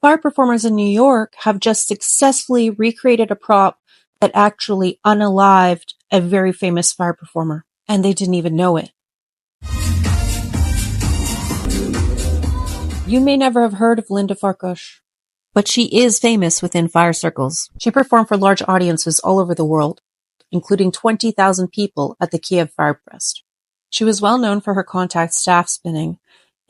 Fire performers in New York have just successfully recreated a prop that actually unalived a very famous fire performer, and they didn't even know it. You may never have heard of Linda Farkas, but she is famous within fire circles. She performed for large audiences all over the world, including 20,000 people at the Kiev Fire Fest. She was well known for her contact staff spinning,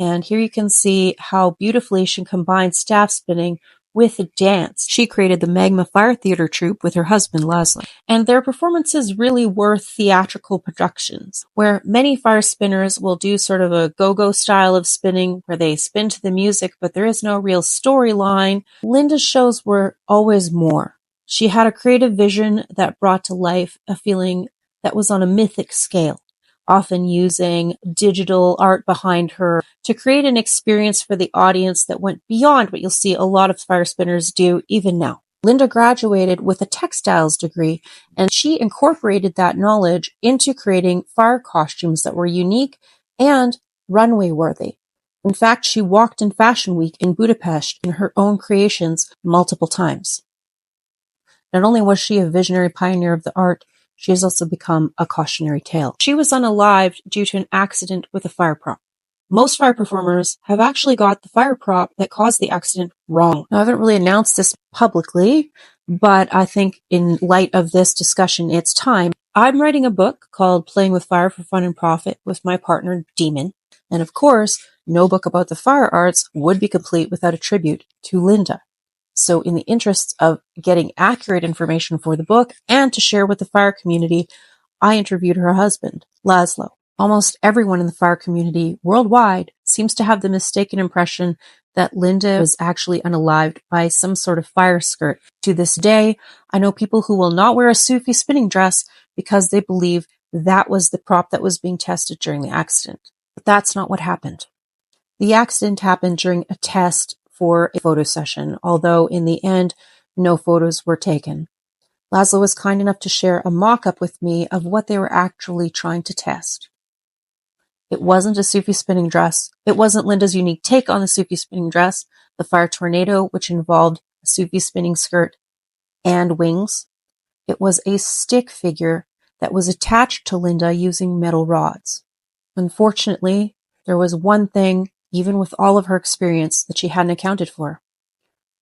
and here you can see how beautifully she combined staff spinning with dance. She created the Magma Fire Theater troupe with her husband Laszlo, and their performances really were theatrical productions, where many fire spinners will do sort of a go-go style of spinning where they spin to the music, but there is no real storyline. Linda's shows were always more. She had a creative vision that brought to life a feeling that was on a mythic scale, often using digital art behind her to create an experience for the audience that went beyond what you'll see a lot of fire spinners do even now. Linda graduated with a textiles degree, and she incorporated that knowledge into creating fire costumes that were unique and runway worthy. In fact, she walked in Fashion Week in Budapest in her own creations multiple times. Not only was she a visionary pioneer of the art, she has also become a cautionary tale. She was unalived due to an accident with a fire prop. Most fire performers have actually got the fire prop that caused the accident wrong. Now, I haven't really announced this publicly, but I think in light of this discussion, it's time. I'm writing a book called Playing with Fire for Fun and Profit with my partner, Demon. And of course, no book about the fire arts would be complete without a tribute to Linda. So in the interests of getting accurate information for the book and to share with the fire community, I interviewed her husband, Laszlo. Almost everyone in the fire community worldwide seems to have the mistaken impression that Linda was actually unalived by some sort of fire skirt. To this day, I know people who will not wear a Sufi spinning dress because they believe that was the prop that was being tested during the accident. But that's not what happened. The accident happened during a test for a photo session, although in the end, no photos were taken. Laszlo was kind enough to share a mock-up with me of what they were actually trying to test. It wasn't a Sufi spinning dress. It wasn't Linda's unique take on the Sufi spinning dress, the Fire Tornado, which involved a Sufi spinning skirt and wings. It was a stick figure that was attached to Linda using metal rods. Unfortunately, there was one thing, even with all of her experience, that she hadn't accounted for.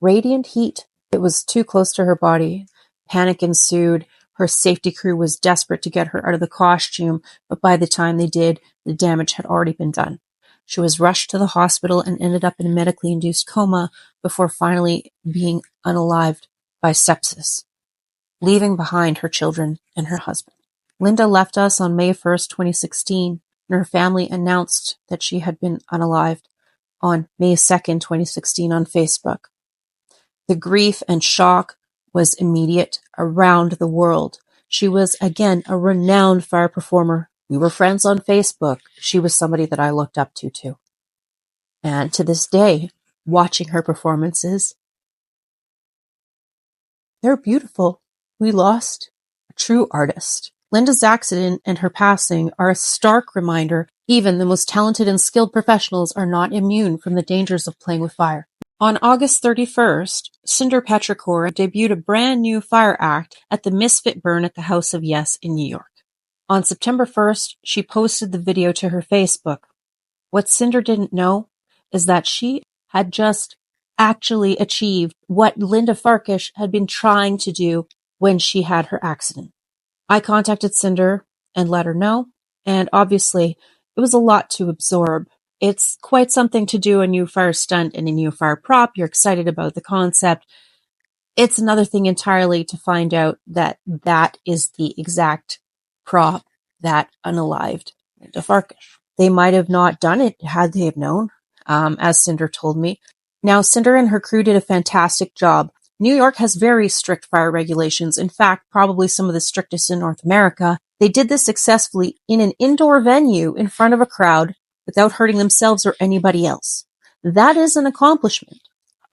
Radiant heat. It was too close to her body. Panic ensued. Her safety crew was desperate to get her out of the costume, but by the time they did, the damage had already been done. She was rushed to the hospital and ended up in a medically induced coma before finally being unalived by sepsis, leaving behind her children and her husband. Linda left us on May 1st, 2016, and her family announced that she had been unalived on May 2nd, 2016 on Facebook. The grief and shock was immediate around the world. She was, again, a renowned fire performer. We were friends on Facebook. She was somebody that I looked up to, too. And to this day, watching her performances, they're beautiful. We lost a true artist. Linda's accident and her passing are a stark reminder even the most talented and skilled professionals are not immune from the dangers of playing with fire. On August 31st, Cinder Petrichor debuted a brand new fire act at the Misfit Burn at the House of Yes in New York. On September 1st, she posted the video to her Facebook. What Cinder didn't know is that she had just actually achieved what Linda Farkas had been trying to do when she had her accident. I contacted Cinder and let her know, and obviously it was a lot to absorb. It's quite something to do a new fire stunt and a new fire prop. You're excited about the concept. It's another thing entirely to find out that that is the exact prop that unalived Linda Farkas. They might have not done it had they have known, as Cinder told me. Now, Cinder and her crew did a fantastic job. New York has very strict fire regulations. In fact, probably some of the strictest in North America. They did this successfully in an indoor venue in front of a crowd without hurting themselves or anybody else. That is an accomplishment.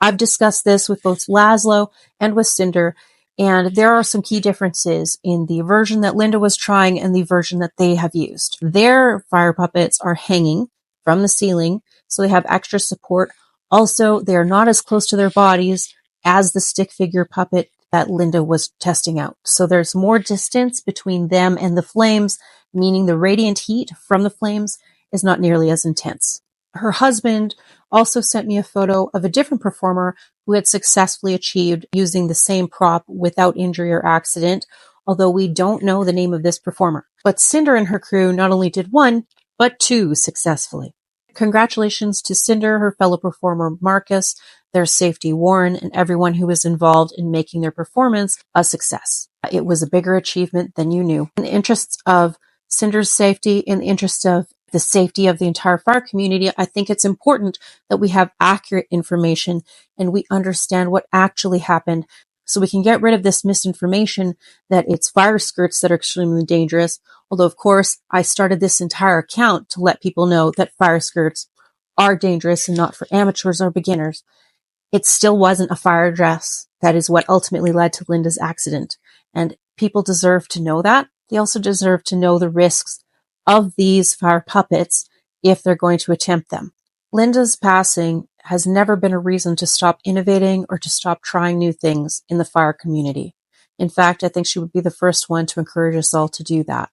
I've discussed this with both Laszlo and with Cinder, and there are some key differences in the version that Linda was trying and the version that they have used. Their fire puppets are hanging from the ceiling, so they have extra support Also, they are not as close to their bodies as the stick figure puppet that Linda was testing out. So there's more distance between them and the flames, meaning the radiant heat from the flames is not nearly as intense. Her husband also sent me a photo of a different performer who had successfully achieved using the same prop without injury or accident, although we don't know the name of this performer. But Cinder and her crew not only did one, but two successfully. Congratulations to Cinder, her fellow performer Marcus, their safety Warren, and everyone who was involved in making their performance a success. It was a bigger achievement than you knew. In the interests of Cinder's safety, in the interest of the safety of the entire fire community, I think it's important that we have accurate information and we understand what actually happened so we can get rid of this misinformation that it's fire skirts that are extremely dangerous. Although, of course, I started this entire account to let people know that fire skirts are dangerous and not for amateurs or beginners. It still wasn't a fire dress. That is what ultimately led to Linda's accident. And people deserve to know that. They also deserve to know the risks of these fire puppets if they're going to attempt them. Linda's passing has never been a reason to stop innovating or to stop trying new things in the fire community. In fact, I think she would be the first one to encourage us all to do that.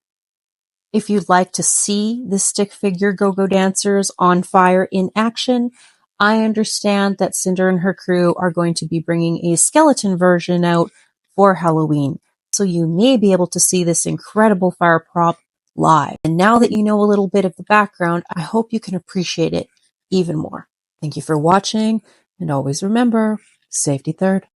If you'd like to see the stick figure go-go dancers on fire in action, I understand that Cinder and her crew are going to be bringing a skeleton version out for Halloween. So you may be able to see this incredible fire prop live. And now that you know a little bit of the background, I hope you can appreciate it even more. Thank you for watching, and always remember, safety third.